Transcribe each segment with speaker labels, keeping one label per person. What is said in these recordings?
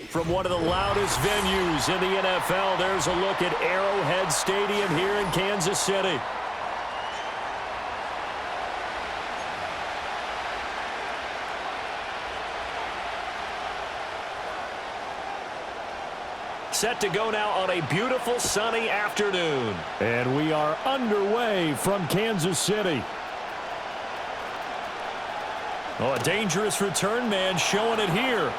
Speaker 1: From one of the loudest venues in the NFL, there's a look at Arrowhead Stadium here in Kansas City. Set to go now on a beautiful sunny afternoon.
Speaker 2: And we are underway from Kansas City.
Speaker 1: Oh, a dangerous return man showing it here.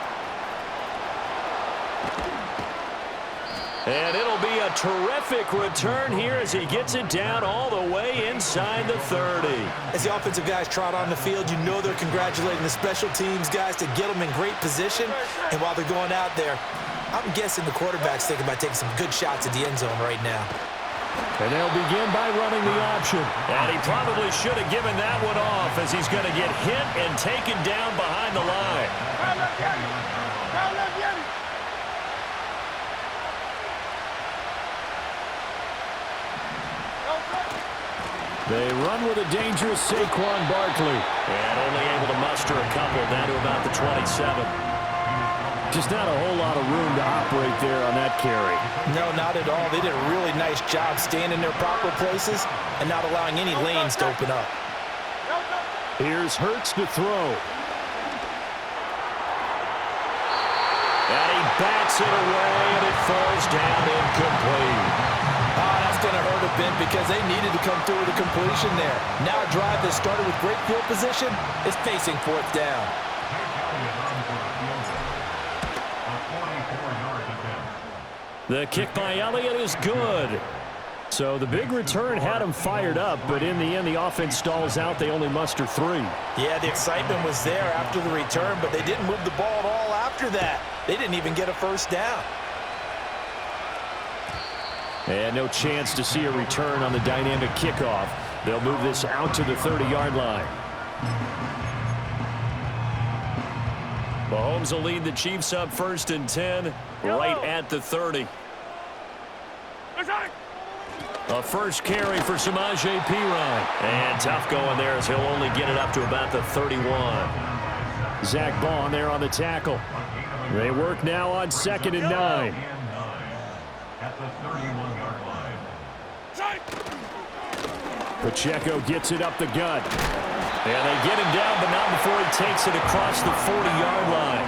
Speaker 1: And it'll be a terrific return here as he gets it down all the way inside the 30.
Speaker 3: As the offensive guys trot on the field, you know they're congratulating the special teams guys to get them in great position. And while they're going out there, I'm guessing the quarterback's thinking about taking some good shots at the end zone right now.
Speaker 2: And they'll begin by running the option.
Speaker 1: And he probably should have given that one off as he's going to get hit and taken down behind the line.
Speaker 2: They run with a dangerous Saquon Barkley.
Speaker 1: And only able to muster a couple down to about the 27.
Speaker 2: Just not a whole lot of room to operate there on that carry.
Speaker 3: No, not at all. They did a really nice job staying in their proper places and not allowing any lanes to open up.
Speaker 2: Here's Hurts to throw.
Speaker 1: And he bats it away, and it falls down incomplete.
Speaker 3: That's going to hurt a bit because they needed to come through with a completion there. Now a drive that started with great field position is facing fourth down.
Speaker 1: The kick by Elliott is good.
Speaker 2: So the big return had him fired up, but in the end, the offense stalls out. They only muster 3.
Speaker 3: Yeah, the excitement was there after the return, but they didn't move the ball at all after that. They didn't even get a first down.
Speaker 2: And no chance to see a return on the dynamic kickoff. They'll move this out to the 30-yard line.
Speaker 1: Mahomes will lead the Chiefs up 1st and 10, right at the 30. A first carry for Samaje Perine. And tough going there as he'll only get it up to about the 31.
Speaker 2: Zach Bond there on the tackle. They work now on 2nd and 9.
Speaker 4: At the 31-yard line.
Speaker 2: Pacheco gets it up the gut.
Speaker 1: And they get him down, but not before he takes it across the 40-yard line.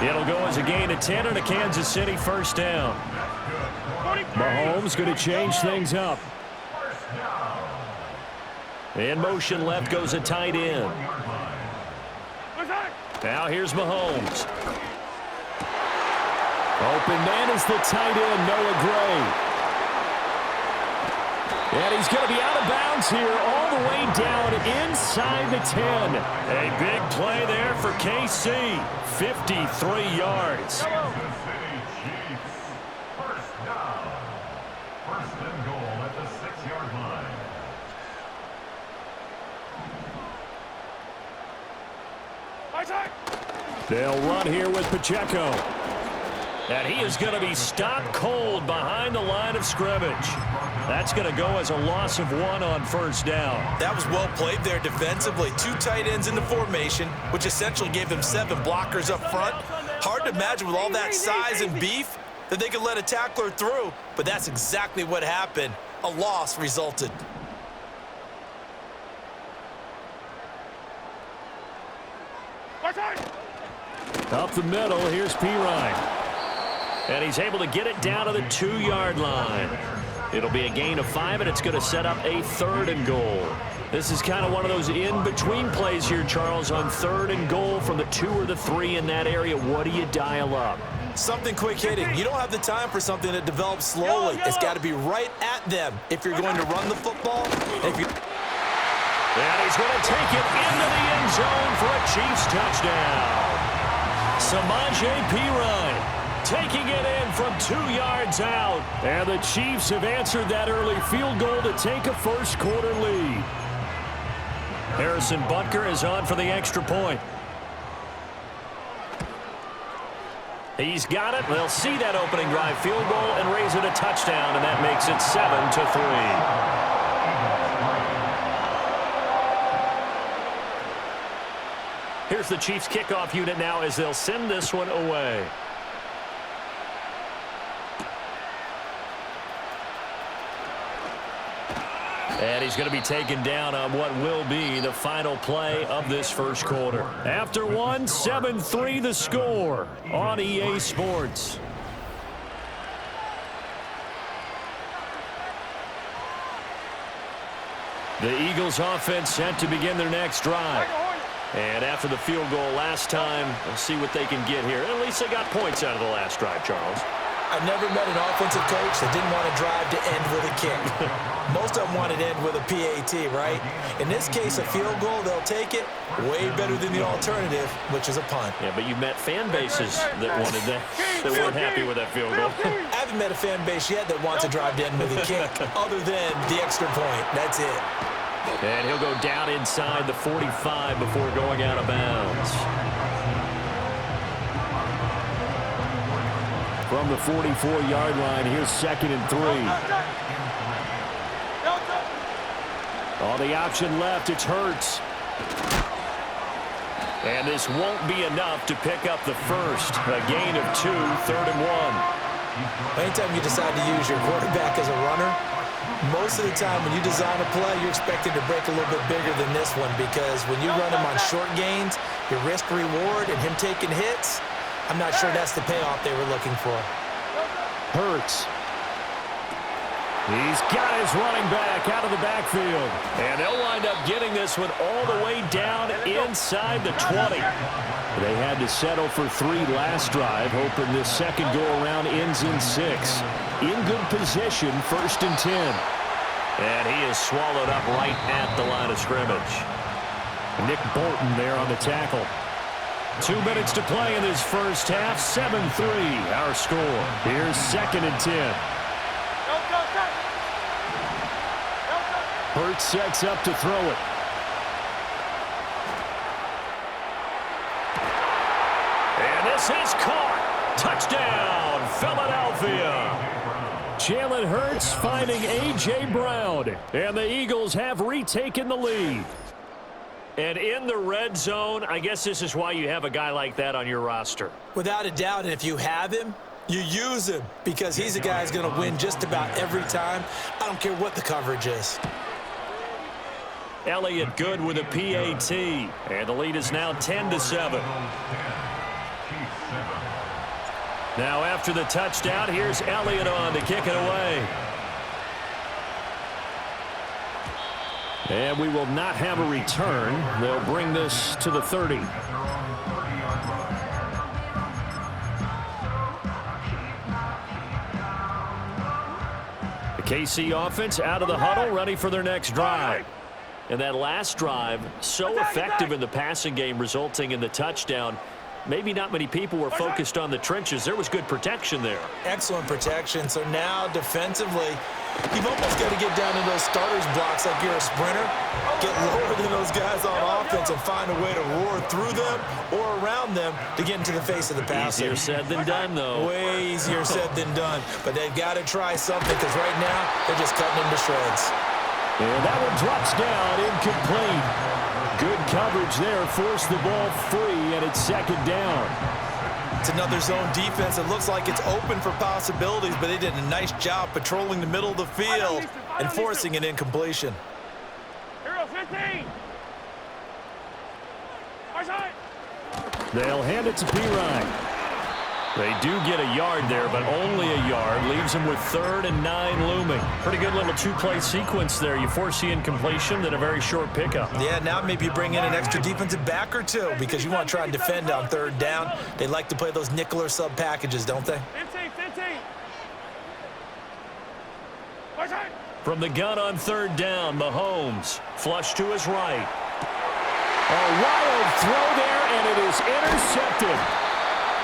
Speaker 1: It'll go as a gain of 10 and a Kansas City 1st down.
Speaker 2: Mahomes going to change things up.
Speaker 1: In motion left goes a tight end. Now here's Mahomes.
Speaker 2: Open man is the tight end, Noah Gray. And he's going to be out of bounds here all the way down inside the 10.
Speaker 1: A big play there for KC. 53 yards.
Speaker 2: They'll run here with Pacheco.
Speaker 1: And he is going to be stopped cold behind the line of scrimmage. That's going to go as a loss of 1 on 1st down.
Speaker 3: That was well played there defensively. 2 tight ends in the formation, which essentially gave them 7 blockers up front. Hard to imagine with all that size and beef that they could let a tackler through, but that's exactly what happened. A loss resulted.
Speaker 1: Up the middle, here's Perine. And he's able to get it down to the 2-yard line. It'll be a gain of 5, and it's going to set up a 3rd and goal. This is kind of one of those in-between plays here, Charles, on 3rd and goal from the 2 or the 3 in that area. What do you dial up?
Speaker 3: Something quick hitting. You don't have the time for something that develops slowly. It's got to be right at them if you're going to run the football.
Speaker 1: And he's going to take it into the end zone for a Chiefs touchdown. Samaje Perine taking it in from 2 yards out.
Speaker 2: And the Chiefs have answered that early field goal to take a first-quarter lead.
Speaker 1: Harrison Butker is on for the extra point. He's got it. They'll see that opening drive field goal and raise it a touchdown, and that makes it 7-3. Here's the Chiefs kickoff unit now as they'll send this one away. And he's going to be taken down on what will be the final play of this first quarter. After one, 7-3 the score on EA Sports. The Eagles offense set to begin their next drive. And after the field goal last time, we'll see what they can get here. At least they got points out of the last drive, Charles.
Speaker 3: I've never met an offensive coach that didn't want to drive to end with a kick. Most of them wanted to end with a PAT, right? In this case, a field goal, they'll take it way better than the alternative, which is a punt.
Speaker 1: Yeah, but you've met fan bases that wanted that weren't happy with that field goal.
Speaker 3: I haven't met a fan base yet that wants to drive to end with a kick other than the extra point. That's it.
Speaker 1: And he'll go down inside the 45 before going out of bounds.
Speaker 2: From the 44-yard line, here's 2nd and 3. On the option left, it's Hurts.
Speaker 1: And this won't be enough to pick up the first. A gain of 2, 3rd and 1.
Speaker 3: Anytime you decide to use your quarterback as a runner, most of the time when you design a play, you're expected to break a little bit bigger than this one, because when you run him on short gains, your risk-reward and him taking hits, I'm not sure that's the payoff they were looking for.
Speaker 2: Hurts. He's got his running back out of the backfield.
Speaker 1: And they'll wind up getting this one all the way down inside the 20.
Speaker 2: They had to settle for 3 last drive, hoping this second go-around ends in 6. In good position, 1st and 10.
Speaker 1: And he is swallowed up right at the line of scrimmage.
Speaker 2: Nick Bolton there on the tackle.
Speaker 1: 2 minutes to play in this first half. 7-3 our score.
Speaker 2: Here's 2nd and 10. Hurts sets up to throw it.
Speaker 1: And this is caught. Touchdown, Philadelphia.
Speaker 2: Jalen Hurts finding A.J. Brown. And the Eagles have retaken the lead.
Speaker 1: And in the red zone, I guess this is why you have a guy like that on your roster.
Speaker 3: Without a doubt, and if you have him, you use him, because he's a guy who's going to win just about every time. I don't care what the coverage is.
Speaker 1: Elliott good with a PAT. And the lead is now 10-7. Now after the touchdown, here's Elliott on to kick it away.
Speaker 2: And we will not have a return. They'll bring this to the 30.
Speaker 1: The KC offense out of the huddle, ready for their next drive. And that last drive, so effective in the passing game, resulting in the touchdown. Maybe not many people were focused on the trenches. There was good protection there.
Speaker 3: Excellent protection. So now defensively, you've almost got to get down in those starters blocks like you're a sprinter. Get lower than those guys on offense and find a way to roar through them or around them to get into the face of the passer.
Speaker 1: Easier said than done, though.
Speaker 3: Way easier said than done. But they've got to try something, because right now they're just cutting him to shreds.
Speaker 2: And that one drops down, incomplete. Good coverage there, forced the ball free, and it's 2nd down.
Speaker 3: It's another zone defense. It looks like it's open for possibilities, but they did a nice job patrolling the middle of the field and forcing an incompletion.
Speaker 5: Hero 15.
Speaker 2: They'll hand it to Pirine.
Speaker 1: They do get a yard there, but only a yard. Leaves them with 3rd and 9 looming. Pretty good little 2-play sequence there. You force the incompletion, then a very short pickup.
Speaker 3: Yeah, now maybe you bring in an extra defensive back or 2, because you want to try and defend on 3rd down. They like to play those nickel or sub packages, don't they?
Speaker 5: 15.
Speaker 1: From the gun on 3rd down, Mahomes. Flush to his right.
Speaker 2: A wild throw there, and it is intercepted.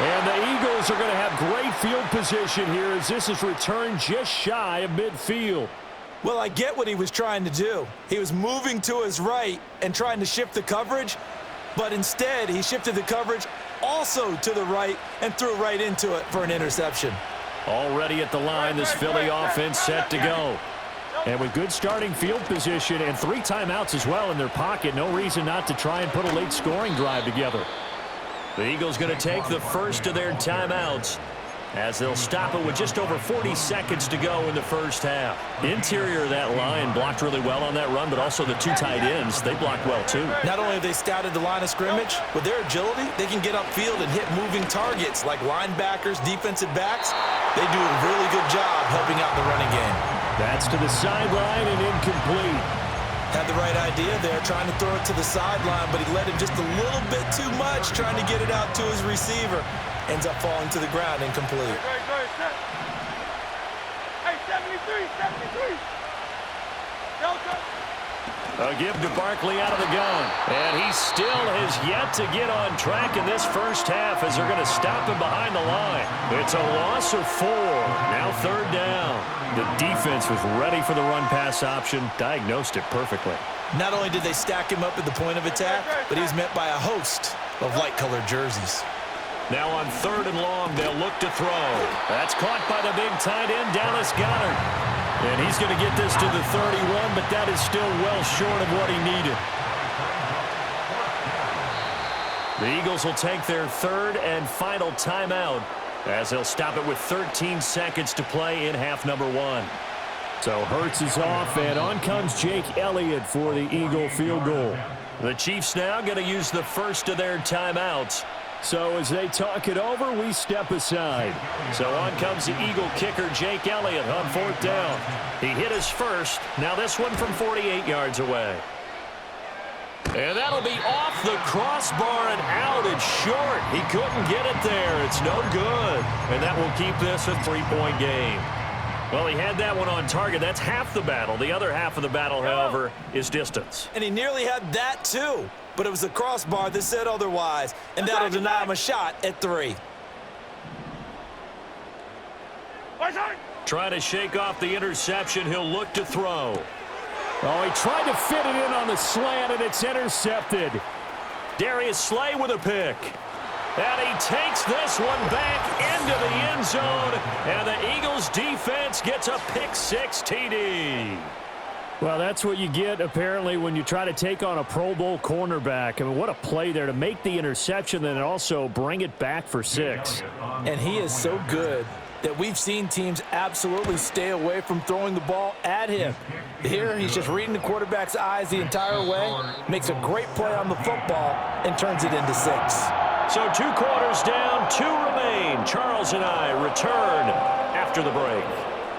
Speaker 2: And the Eagles are going to have great field position here as this is returned just shy of midfield.
Speaker 3: Well, I get what he was trying to do. He was moving to his right and trying to shift the coverage, but instead he shifted the coverage also to the right and threw right into it for an interception.
Speaker 1: Already at the line, this Philly offense set to go.
Speaker 2: And with good starting field position and 3 timeouts as well in their pocket, no reason not to try and put a late scoring drive together.
Speaker 1: The Eagles going to take the first of their timeouts.
Speaker 2: as they'll stop it with just over 40 seconds to go in the first half. Interior of that line blocked really well on that run, but also the two tight ends, they blocked well too.
Speaker 3: Not only have they scouted the line of scrimmage, with their agility, they can get upfield and hit moving targets like linebackers, defensive backs. They do a really good job helping out the running game.
Speaker 2: That's to the sideline and incomplete.
Speaker 3: Had the right idea there, trying to throw it to the sideline, but he led him just a little bit too much, trying to get it out to his receiver. Ends up falling to the ground, incomplete.
Speaker 5: Hey, 73, 73. Delta.
Speaker 2: A give to Barkley out of the gun. And he still has yet to get on track in this first half as they're going to stop him behind the line. It's a loss of 4. Now third down. The defense was ready for the run-pass option, diagnosed it perfectly.
Speaker 3: Not only did they stack him up at the point of attack, but he was met by a host of light-colored jerseys.
Speaker 2: Now on third and long, they'll look to throw. That's caught by the big tight end, Dallas Goedert. And he's going to get this to the 31, but that is still well short of what he needed. The Eagles will take their third and final timeout as they'll stop it with 13 seconds to play in half number 1. So Hurts is off, and on comes Jake Elliott for the Eagle field goal. The Chiefs now going to use the first of their timeouts. So as they talk it over, we step aside. So on comes the Eagle kicker, Jake Elliott, on fourth down. He hit his first. Now this one from 48 yards away. And that'll be off the crossbar and out. It's short. He couldn't get it there. It's no good. And that will keep this a 3-point game. Well, he had that one on target. That's half the battle. The other half of the battle, however, is distance.
Speaker 3: And he nearly had that, too. But it was the crossbar that said otherwise, and that'll deny him a shot at 3.
Speaker 2: Trying to shake off the interception. He'll look to throw. Oh, he tried to fit it in on the slant, and it's intercepted. Darius Slay with a pick. And he takes this one back into the end zone, and the Eagles defense gets a pick-6 TD. Well, that's what you get, apparently, when you try to take on a Pro Bowl cornerback. I mean, what a play there to make the interception and also bring it back for 6.
Speaker 3: And he is so good that we've seen teams absolutely stay away from throwing the ball at him. Here, he's just reading the quarterback's eyes the entire way, makes a great play on the football, and turns it into 6.
Speaker 2: So 2 quarters down, 2 remain. Charles and I return after the break.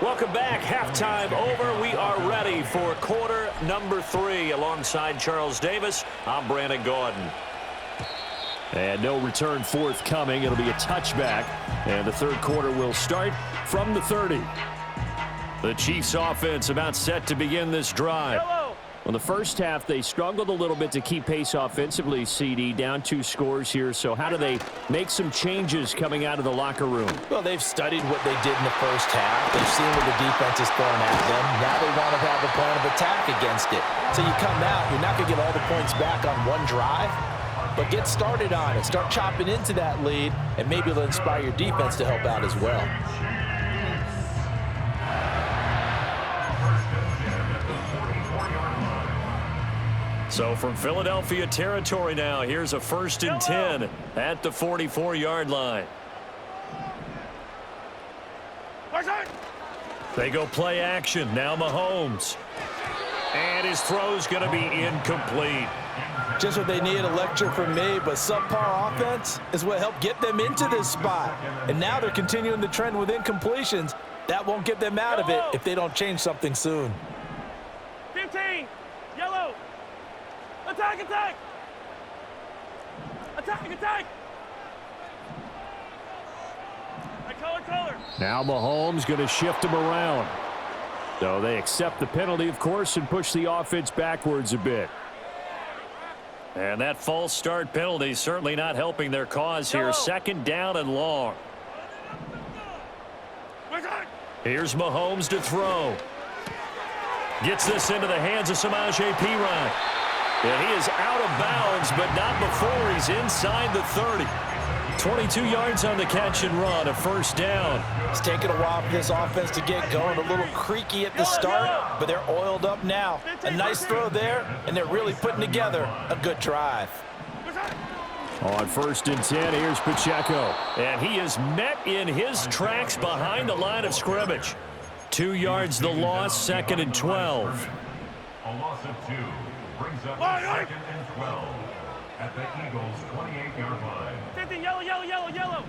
Speaker 2: Welcome back. Halftime over. We are ready for quarter number 3. Alongside Charles Davis, I'm Brandon Gaudin. And no return forthcoming. It'll be a touchback. And the third quarter will start from the 30. The Chiefs offense about set to begin this drive. Well, the first half, they struggled a little bit to keep pace offensively, CD, down 2 scores here. So how do they make some changes coming out of the locker room?
Speaker 3: Well, they've studied what they did in the first half. They've seen what the defense is throwing at them. Now they want to have a plan of attack against it. So you come out, you're not going to get all the points back on one drive, but get started on it. Start chopping into that lead, and maybe it'll inspire your defense to help out as well.
Speaker 2: So from Philadelphia territory now, here's a 1st and 10 at the 44-yard line. They go play action. Now Mahomes. And his throw's going to be incomplete.
Speaker 3: Just what they need, a lecture from me, but subpar offense is what helped get them into this spot. And now they're continuing the trend with incompletions. That won't get them out of it if they don't change something soon.
Speaker 5: 15, yellow. Attack, attack! Attack, attack! Color.
Speaker 2: Now Mahomes going to shift him around. So they accept the penalty, of course, and push the offense backwards a bit. And that false start penalty certainly not helping their cause here. 2nd down and long. Here's Mahomes to throw. Gets this into the hands of Samaje Perine. And he is out of bounds, but not before he's inside the 30. 22 yards on the catch and run, a 1st down.
Speaker 3: It's taken a while for this offense to get going. A little creaky at the start, but they're oiled up now. A nice throw there, and they're really putting together a good drive.
Speaker 2: On 1st and 10, here's Pacheco.
Speaker 1: And he is met in his tracks behind the line of scrimmage. 2 yards the loss, 2nd and 12.
Speaker 4: A loss of 2 brings up 2nd and 12 at the Eagles' 28-yard line.
Speaker 5: 50, yellow, yellow, yellow, yellow.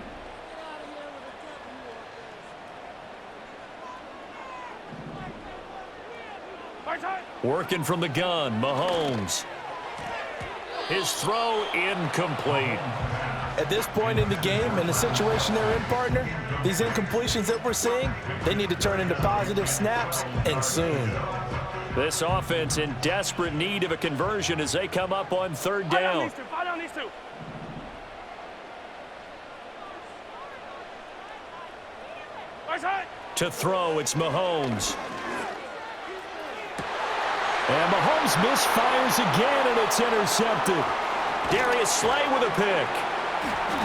Speaker 1: Working from the gun, Mahomes. His throw incomplete.
Speaker 3: At this point in the game, in the situation they're in, partner, these incompletions that we're seeing, they need to turn into positive snaps, and soon.
Speaker 1: This offense in desperate need of a conversion as they come up on 3rd down.
Speaker 5: Fight on these two.
Speaker 1: To throw, it's Mahomes.
Speaker 2: And Mahomes misfires again, and it's intercepted.
Speaker 1: Darius Slay with a pick.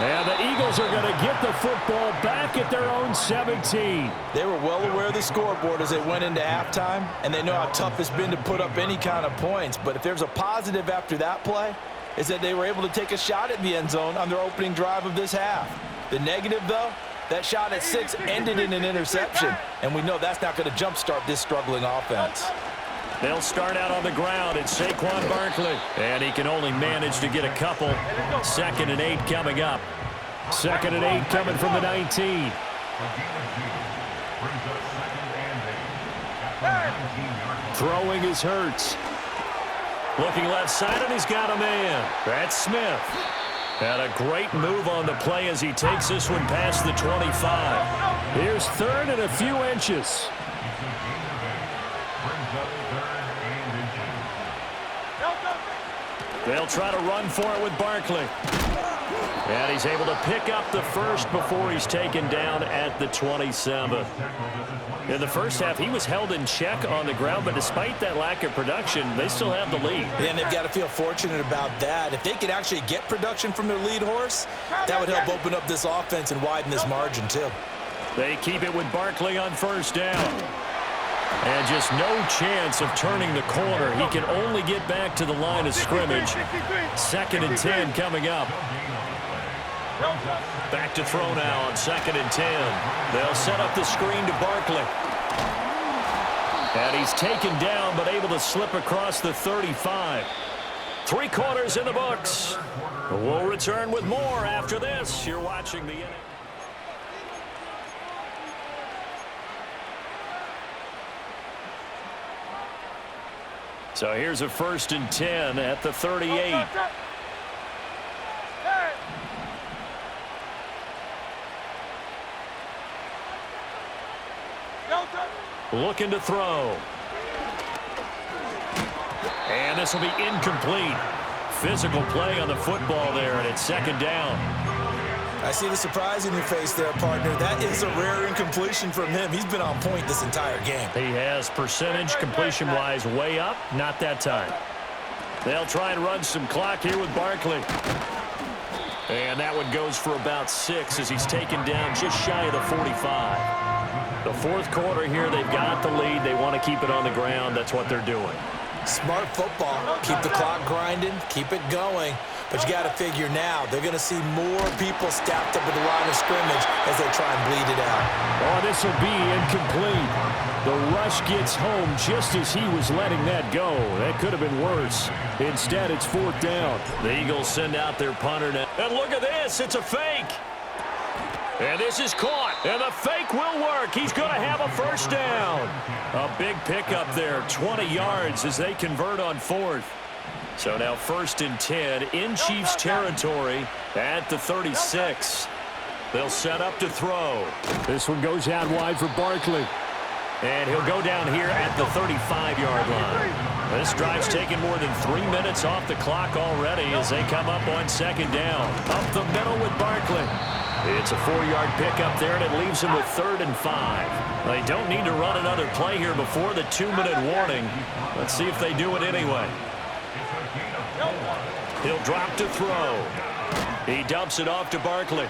Speaker 2: And the Eagles are going to get the football back at their own 17.
Speaker 3: They were well aware of the scoreboard as they went into halftime, and they know how tough it's been to put up any kind of points. But if there's a positive after that play, is that they were able to take a shot at the end zone on their opening drive of this half. The negative, though, that shot at 6 ended in an interception, and we know that's not going to jumpstart this struggling offense.
Speaker 1: They'll start out on the ground. It's Saquon Barkley. And he can only manage to get a couple. 2nd and 8 coming up.
Speaker 2: 2nd and 8 coming from the 19. Throwing is Hurts.
Speaker 1: Looking left side, and he's got a man. That's Smith. And a great move on the play as he takes this one past the 25.
Speaker 2: Here's 3rd and a few inches.
Speaker 1: They'll try to run for it with Barkley. And he's able to pick up the first before he's taken down at the 27. In the first half, he was held in check on the ground, but despite that lack of production, they still have the lead.
Speaker 3: And they've got to feel fortunate about that. If they could actually get production from their lead horse, that would help open up this offense and widen this margin, too.
Speaker 1: They keep it with Barkley on 1st down. And just no chance of turning the corner. He can only get back to the line of scrimmage. 2nd and 10 coming up. Back to throw now on 2nd and 10. They'll set up the screen to Barkley. And he's taken down but able to slip across the 35. 3 quarters in the books. We'll return with more after this. You're watching the inning. So here's a 1st and 10 at the 38. Looking to throw. And this will be incomplete. Physical play on the football there, and it's 2nd down.
Speaker 3: I see the surprise in your face there, partner. That is a rare incompletion from him. He's been on point this entire game.
Speaker 1: He has percentage completion-wise way up. Not that time. They'll try and run some clock here with Barkley. And that one goes for about 6 as he's taken down just shy of the 45. The 4th quarter here, they've got the lead. They want to keep it on the ground. That's what they're doing.
Speaker 3: Smart football. Keep the clock grinding. Keep it going. But you got to figure now, they're going to see more people stacked up at the line of scrimmage as they try and bleed it out.
Speaker 2: Oh, this will be incomplete. The rush gets home just as he was letting that go. That could have been worse. Instead, it's 4th down.
Speaker 1: The Eagles send out their punter now. And look at this. It's a fake. And this is caught. And the fake will work. He's going to have a 1st down. A big pickup there. 20 yards as they convert on 4th. So now 1st and 10 in Chiefs territory at the 36. They'll set up to throw.
Speaker 2: This one goes out wide for Barkley.
Speaker 1: And he'll go down here at the 35-yard line. This drive's taken more than 3 minutes off the clock already as they come up on 2nd down. Up the middle with Barkley. It's a 4-yard pickup there, and it leaves him with 3rd and 5. They don't need to run another play here before the 2-minute warning. Let's see if they do it anyway. He'll drop to throw. He dumps it off to Barkley.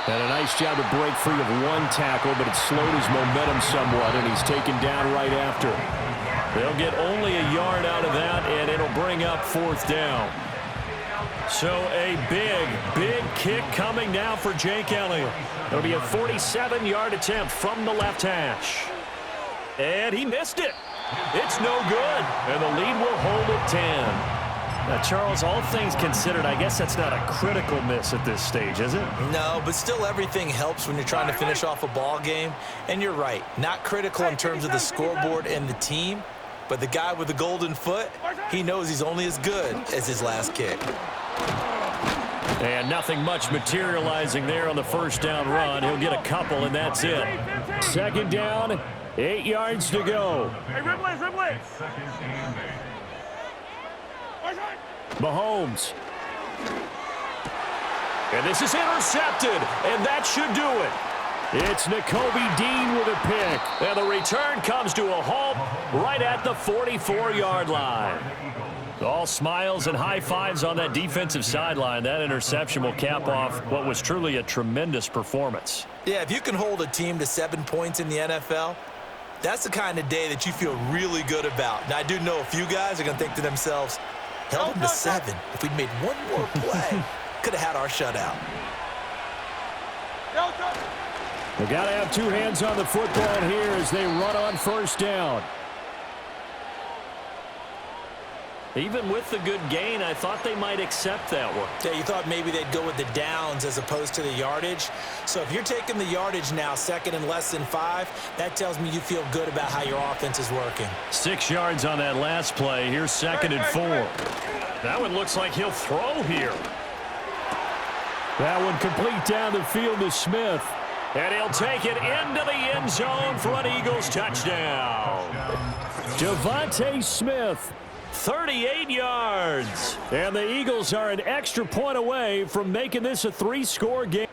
Speaker 2: And a nice job to break free of 1 tackle, but it slowed his momentum somewhat, and he's taken down right after.
Speaker 1: They'll get only a yard out of that, and it'll bring up 4th down.
Speaker 2: So a big kick coming now for Jake Elliott.
Speaker 1: It'll be a 47-yard attempt from the left hash. And he missed it. It's no good. And the lead will hold at 10. Now, Charles, all things considered, I guess that's not a critical miss at this stage, is it?
Speaker 3: No, but still everything helps when you're trying to finish off a ball game. And you're right, not critical in terms of the scoreboard and the team, but the guy with the golden foot, he knows he's only as good as his last kick.
Speaker 1: And nothing much materializing there on the first down run. He'll get a couple, and that's it.
Speaker 2: Second down, 8 yards to go.
Speaker 5: Hey, Ripley.
Speaker 2: Mahomes.
Speaker 1: And this is intercepted, and that should do it.
Speaker 2: It's Nakobe Dean with a pick.
Speaker 1: And the return comes to a halt right at the 44-yard line.
Speaker 2: All smiles and high fives on that defensive sideline. That interception will cap off what was truly a tremendous performance.
Speaker 3: Yeah, if you can hold a team to 7 points in the NFL, that's the kind of day that you feel really good about. Now, I do know a few guys are going to think to themselves, held them to 7. If we'd made one more play, could have had our shutout.
Speaker 2: They got to have 2 hands on the football here as they run on first down.
Speaker 1: Even with the good gain, I thought they might accept that one.
Speaker 3: Yeah, you thought maybe they'd go with the downs as opposed to the yardage. So if you're taking the yardage now, second and less than 5, that tells me you feel good about how your offense is working.
Speaker 2: 6 yards on that last play. Here's second and 4.
Speaker 1: That one looks like he'll throw here.
Speaker 2: That one complete down the field to Smith.
Speaker 1: And he'll take it into the end zone for an Eagles touchdown.
Speaker 2: Devontae Smith.
Speaker 1: 38 yards.
Speaker 2: And the Eagles are an extra point away from making this a 3-score game.